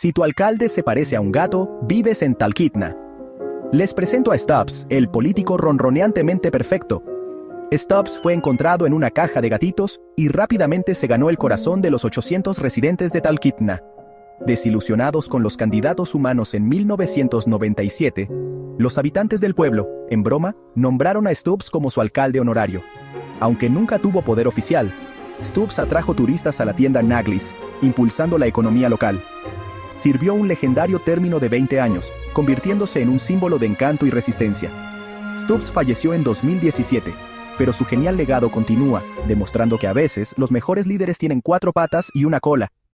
Si tu alcalde se parece a un gato, vives en Talkeetna. Les presento a Stubbs, el político ronroneantemente perfecto. Stubbs fue encontrado en una caja de gatitos y rápidamente se ganó el corazón de los 800 residentes de Talkeetna. Desilusionados con los candidatos humanos en 1997, los habitantes del pueblo, en broma, nombraron a Stubbs como su alcalde honorario. Aunque nunca tuvo poder oficial, Stubbs atrajo turistas a la tienda Naglis, impulsando la economía local. Sirvió un legendario término de 20 años, convirtiéndose en un símbolo de encanto y resistencia. Stubbs falleció en 2017, pero su genial legado continúa, demostrando que a veces los mejores líderes tienen 4 patas y una cola.